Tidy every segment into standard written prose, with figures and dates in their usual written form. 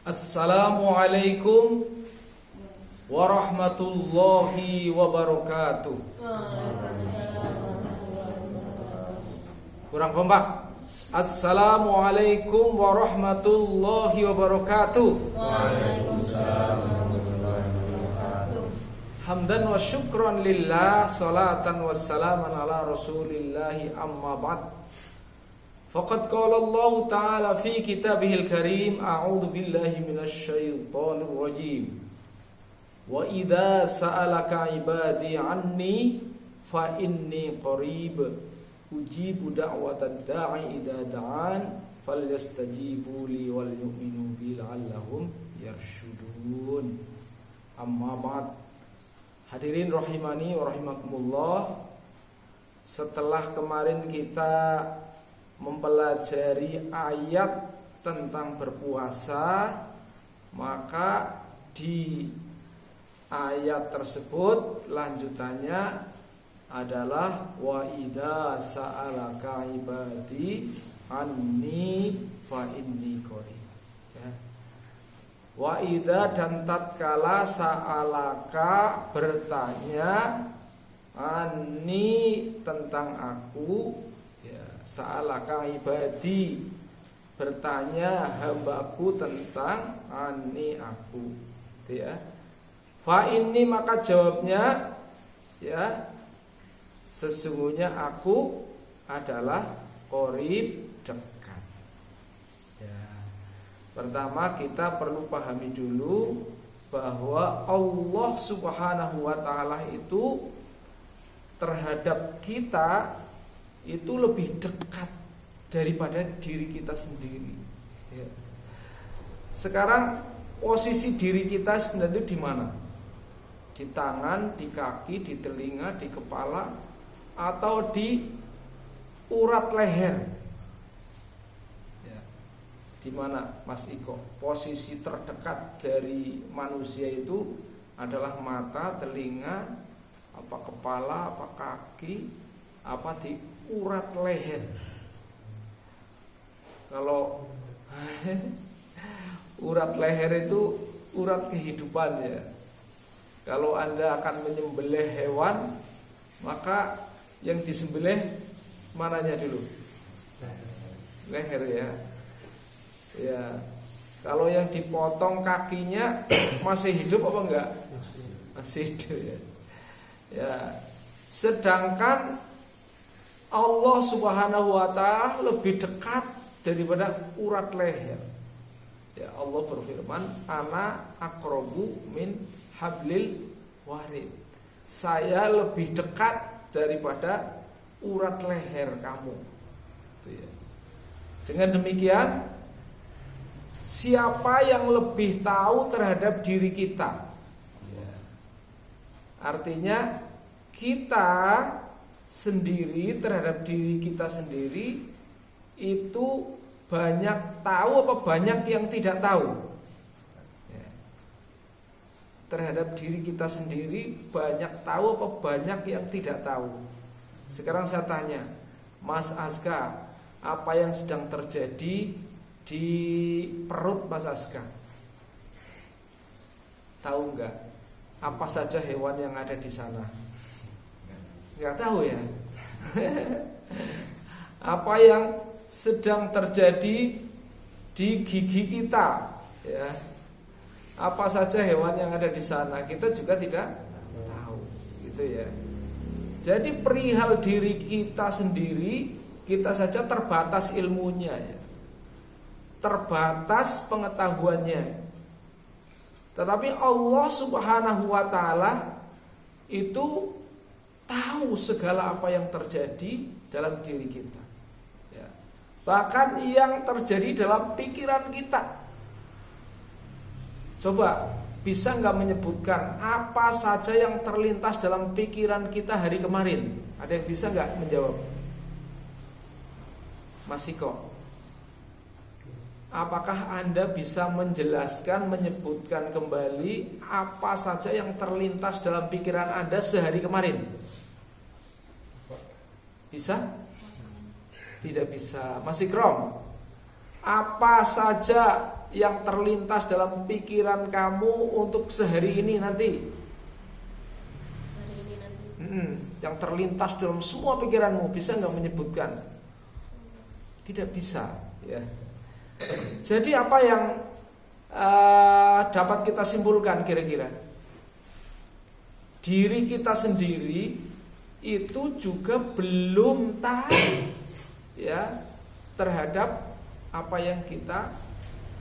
Assalamualaikum warahmatullahi wabarakatuh. Kurang kompak. Assalamualaikum warahmatullahi wabarakatuh. Waalaikumsalam warahmatullahi wabarakatuh. Hamdan wa syukran lillah, salatan wa salaman ala rasulillahi, amma ba'd. Faqad qala Allah Ta'ala fi kitabihil karim, a'udzu billahi minasy syaithanir rajim. Wa idza sa'alaka ibadi anni fa inni qarib ujibu da'watad da'i idza da'an falyastajibu li wal yu'minu bi la'allahum yarshudun. Amma ba'd. Hadirin rahimani wa rahimakumullah. Setelah kemarin kita mempelajari ayat tentang berpuasa, maka di ayat tersebut lanjutannya adalah wa idza sa'alaka ibadi anni fa inni qarib. Ya. Wa idza, dan tatkala sa'alaka bertanya anni tentang aku, sa'alaka ibadi bertanya hambaku tentang ani aku, gitu ya. Fa ini, maka jawabnya ya, sesungguhnya aku adalah qarib, dekat. Ya. Pertama kita perlu pahami dulu bahwa Allah Subhanahu wa ta'ala itu terhadap kita itu lebih dekat daripada diri kita sendiri. Ya. Sekarang posisi diri kita sebenarnya di mana? Di tangan, di kaki, di telinga, di kepala, atau di urat leher? Ya. Di mana, Mas Iko? Posisi terdekat dari manusia itu adalah mata, telinga, apa kepala, apa kaki, apa di urat leher. Kalau urat leher itu urat kehidupan ya. Kalau Anda akan menyembelih hewan, maka yang disembelih mananya dulu? Leher ya. Ya. Kalau yang dipotong kakinya masih hidup apa enggak? Masih hidup ya. Ya. Sedangkan Allah Subhanahu wa ta'ala lebih dekat daripada urat leher. Ya, Allah berfirman, ana aqrabu min hablil warid. Saya lebih dekat daripada urat leher kamu. Ya. Dengan demikian, siapa yang lebih tahu terhadap diri kita? Ya. Artinya kita sendiri terhadap diri kita sendiri itu banyak tahu apa banyak yang tidak tahu? Ya. Terhadap diri kita sendiri banyak tahu apa banyak yang tidak tahu? Sekarang saya tanya, Mas Aska, apa yang sedang terjadi di perut Mas Aska? Tahu enggak? Apa saja hewan yang ada di sana? Enggak tahu ya. Apa yang sedang terjadi di gigi kita ya. Apa saja hewan yang ada di sana kita juga tidak tahu, gitu ya. Jadi perihal diri kita sendiri, kita saja terbatas ilmunya ya. Terbatas pengetahuannya. Tetapi Allah Subhanahu wa ta'ala itu tahu segala apa yang terjadi dalam diri kita ya. Bahkan yang terjadi dalam pikiran kita. Coba, bisa gak menyebutkan apa saja yang terlintas dalam pikiran kita hari kemarin? Ada yang bisa gak menjawab? Mas Iko, apakah Anda bisa menjelaskan, menyebutkan kembali apa saja yang terlintas dalam pikiran Anda sehari kemarin? Bisa? Tidak bisa. Masih Ikram, apa saja yang terlintas dalam pikiran kamu untuk sehari ini nanti? Hari ini nanti. Yang terlintas dalam semua pikiranmu, bisa nggak menyebutkan? Tidak bisa, ya. Jadi apa yang dapat kita simpulkan kira-kira? Diri kita sendiri itu juga belum tahu, ya, terhadap apa yang kita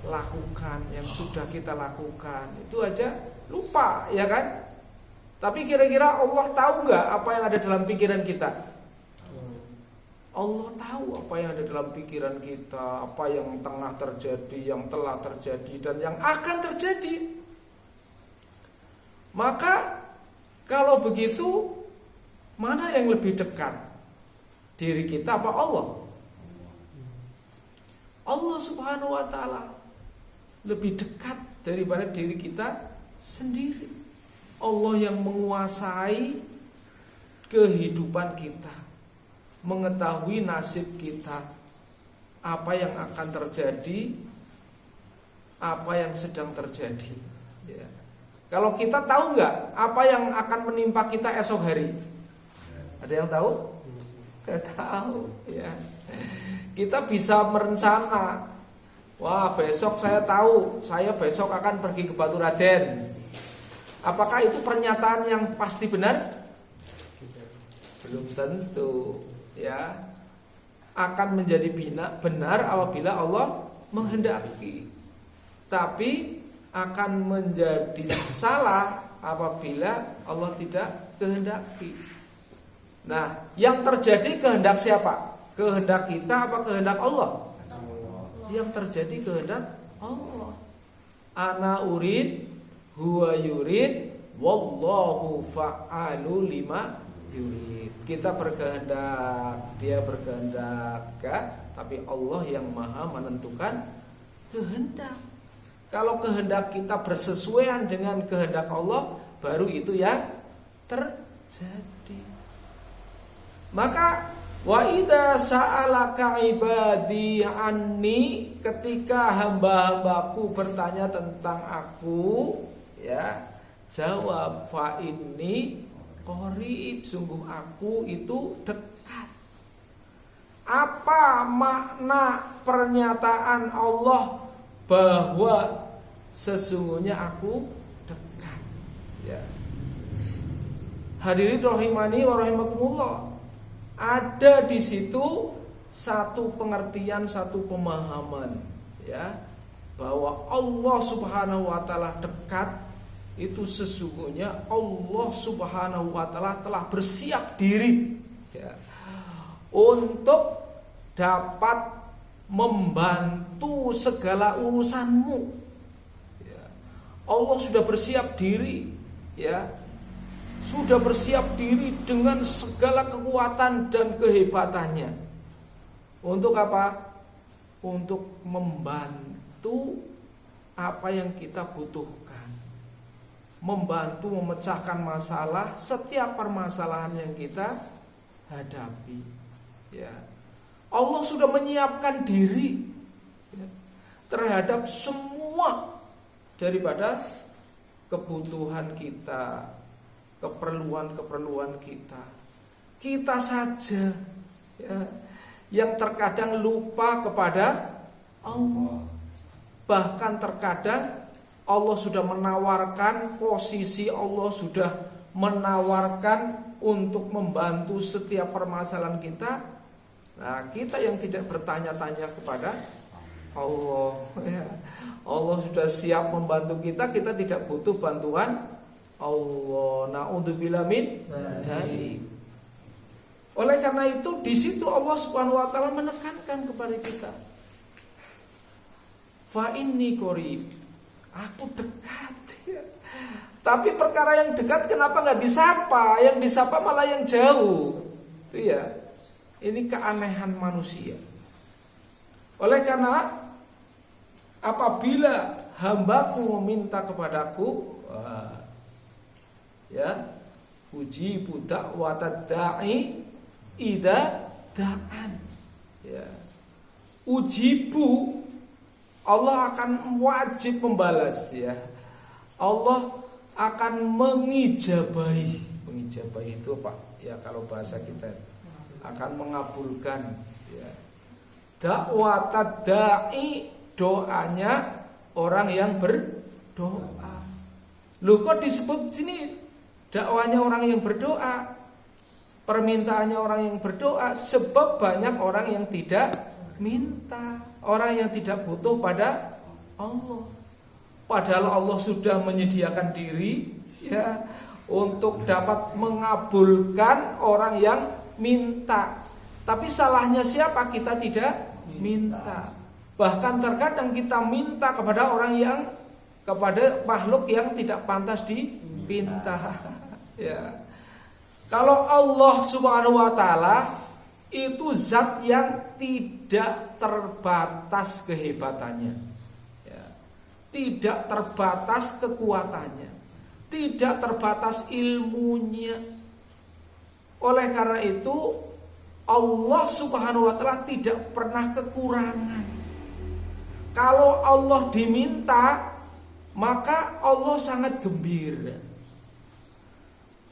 lakukan, yang sudah kita lakukan. Itu aja lupa, ya kan? Tapi kira-kira Allah tahu nggak apa yang ada dalam pikiran kita? Allah tahu apa yang ada dalam pikiran kita, apa yang tengah terjadi, yang telah terjadi, dan yang akan terjadi. Maka kalau begitu, mana yang lebih dekat? Diri kita apa Allah? Allah Subhanahu wa ta'ala lebih dekat daripada diri kita sendiri. Allah yang menguasai kehidupan kita, mengetahui nasib kita, apa yang akan terjadi, apa yang sedang terjadi, ya. Kalau kita tahu nggak apa yang akan menimpa kita esok hari? Ada yang tahu? Nggak tahu, ya. Kita bisa merencana, wah besok saya tahu, saya besok akan pergi ke Baturaden. Apakah itu pernyataan yang pasti benar? Belum tentu, ya. Akan menjadi benar apabila Allah menghendaki. Tapi akan menjadi salah apabila Allah tidak kehendaki. Nah, yang terjadi kehendak siapa? Kehendak kita apa kehendak Allah? Yang terjadi kehendak Allah. Ana urid, huwa yurid, wallahu fa'alu lima yurid. Kita berkehendak, dia berkehendak, tapi Allah yang maha menentukan kehendak. Kalau kehendak kita bersesuaian dengan kehendak Allah, baru itu yang terjadi. Maka wa idza sa'alaka ibadi anni, ketika hamba-hambaku bertanya tentang aku, ya, jawab fa inni qarib, sungguh aku itu dekat. Apa makna pernyataan Allah bahwa sesungguhnya aku dekat, ya. Hadirin rahimani wa rahimakumullah, ada di situ satu pengertian, satu pemahaman, ya, bahwa Allah Subhanahu wa taala dekat. Itu sesungguhnya Allah Subhanahu wa ta'ala telah bersiap diri, ya, untuk dapat membantu segala urusanmu, ya. Allah sudah bersiap diri, ya, sudah bersiap diri dengan segala kekuatan dan kehebatannya. Untuk apa? Untuk membantu apa yang kita butuhkan, membantu memecahkan masalah, setiap permasalahan yang kita hadapi, ya. Allah sudah menyiapkan diri, ya, terhadap semua daripada kebutuhan kita, keperluan kita. Kita saja, ya, yang terkadang lupa kepada Allah. Bahkan terkadang Allah sudah menawarkan, posisi Allah sudah menawarkan untuk membantu setiap permasalahan kita. Nah, kita yang tidak bertanya-tanya kepada Allah, ya. Allah sudah siap membantu kita, kita tidak butuh bantuan Allah. Na'udzubillah min dzalik. Oleh karena itu, di situ Allah Subhanahu wa taala menekankan kepada kita, fa inni qarib, aku dekat, ya. Tapi perkara yang dekat kenapa nggak disapa? Yang disapa malah yang jauh. Itu, ya. Ini keanehan manusia. Oleh karena apabila hambaku meminta kepadaku, ya, ujibu da'watad da'i idza da'an, ya. Ujibu, Allah akan wajib membalas ya. Allah akan mengijabahi. Mengijabahi itu apa? Ya kalau bahasa kita akan mengabulkan ya. Dakwatad da'i, doanya orang yang berdoa. Loh kok disebut sini dakwanya orang yang berdoa, permintaannya orang yang berdoa? Sebab banyak orang yang tidak minta, orang yang tidak butuh pada Allah. Padahal Allah sudah menyediakan diri ya untuk dapat mengabulkan orang yang minta. Tapi salahnya siapa? Kita tidak minta. Bahkan terkadang kita minta kepada orang yang, kepada makhluk yang tidak pantas dipinta. Ya. Kalau Allah Subhanahu wa taala itu zat yang tidak terbatas kehebatannya. Ya. Tidak terbatas kekuatannya. Tidak terbatas ilmunya. Oleh karena itu Allah Subhanahu wa taala tidak pernah kekurangan. Kalau Allah diminta, maka Allah sangat gembira.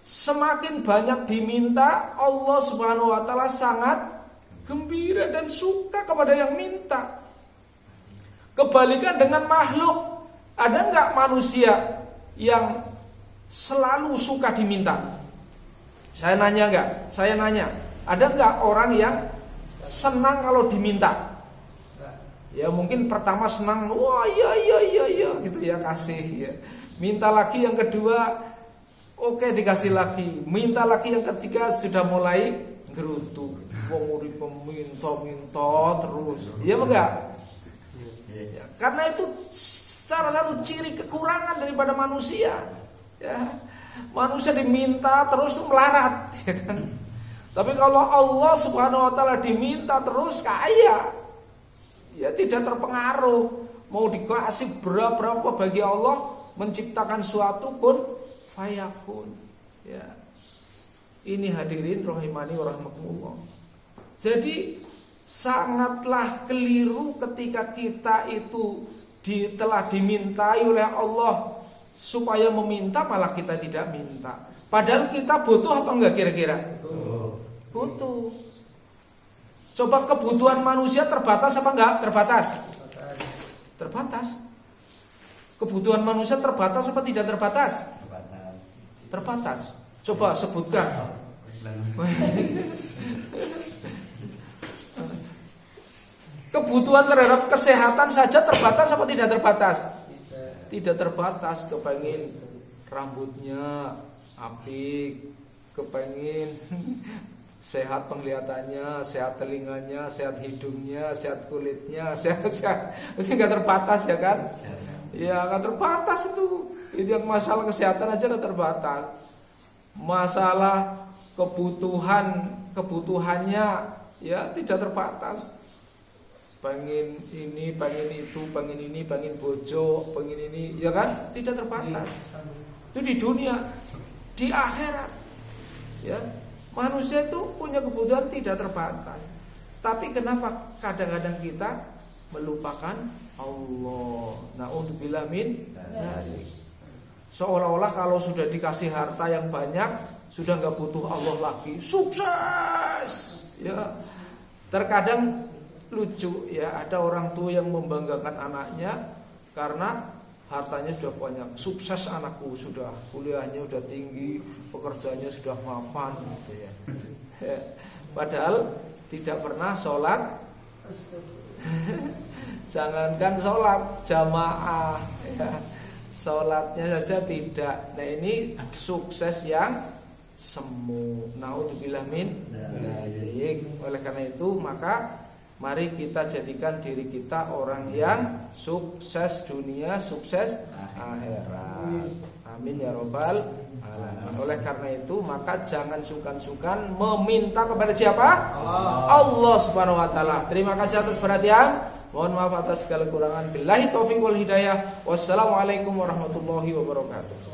Semakin banyak diminta, Allah Subhanahu wa taala sangat gembira dan suka kepada yang minta. Kebalikan dengan makhluk. Ada enggak manusia yang selalu suka diminta? Saya nanya enggak? Saya nanya. Ada enggak orang yang senang kalau diminta? Ya mungkin pertama senang, wah iya gitu ya, kasih ya. Minta lagi yang kedua, oke dikasih lagi. Minta lagi yang ketiga sudah mulai gerutu. Wong urip minta terus. Iya enggak? Ya, karena itu salah satu ciri kekurangan daripada manusia. Ya. Manusia diminta terus tuh melarat, ya kan? Tapi kalau Allah Subhanahu wa taala diminta terus kaya. Ya tidak terpengaruh. Mau dikasih berapa bagi Allah, menciptakan suatu kun fayakun. Ya. Ini hadirin rahimani wa rahmatullah. Jadi sangatlah keliru ketika kita itu telah dimintai oleh Allah supaya meminta malah kita tidak minta. Padahal kita butuh apa enggak kira-kira? Butuh. Coba kebutuhan manusia terbatas apa enggak? Terbatas. Terbatas. Kebutuhan manusia terbatas apa tidak terbatas? Terbatas. Coba sebutkan. Kebutuhan terhadap kesehatan saja terbatas apa tidak terbatas? Tidak terbatas. Kepengin rambutnya apik, kepengin sehat penglihatannya, sehat telinganya, sehat hidungnya, sehat kulitnya, sehat. Itu nggak terbatas ya kan? Ya nggak terbatas itu. Itu yang masalah kesehatan aja nggak terbatas. Masalah kebutuhannya ya tidak terbatas. Pengen ini, pengen itu, pengen ini, pengen bojo, pengen ini, ya kan? Tidak terbatas. Itu di dunia, di akhirat, ya. Manusia itu punya kebutuhan tidak terbatas. Tapi kenapa kadang-kadang kita melupakan Allah? Na'udzubillah min dzalik. Seolah-olah kalau sudah dikasih harta yang banyak, sudah nggak butuh Allah lagi, sukses. Ya, terkadang lucu ya, ada orang tua yang membanggakan anaknya karena hartanya sudah banyak, sukses anakku, sudah kuliahnya sudah tinggi, pekerjaannya sudah mapan gitu ya. Padahal tidak pernah sholat. Jangankan sholat jamaah ya. Sholatnya saja tidak. Nah ini sukses yang semu. Naudzubillah min dzalik. Oleh karena itu maka mari kita jadikan diri kita orang yang sukses dunia, sukses akhirat. Amin ya robbal alamin. Oleh karena itu maka jangan sungkan-sungkan meminta kepada siapa? Allah Subhanahu wa taala. Terima kasih atas perhatian. Mohon maaf atas segala kekurangan. Billahi taufiq wal hidayah. Wassalamualaikum warahmatullahi wabarakatuh.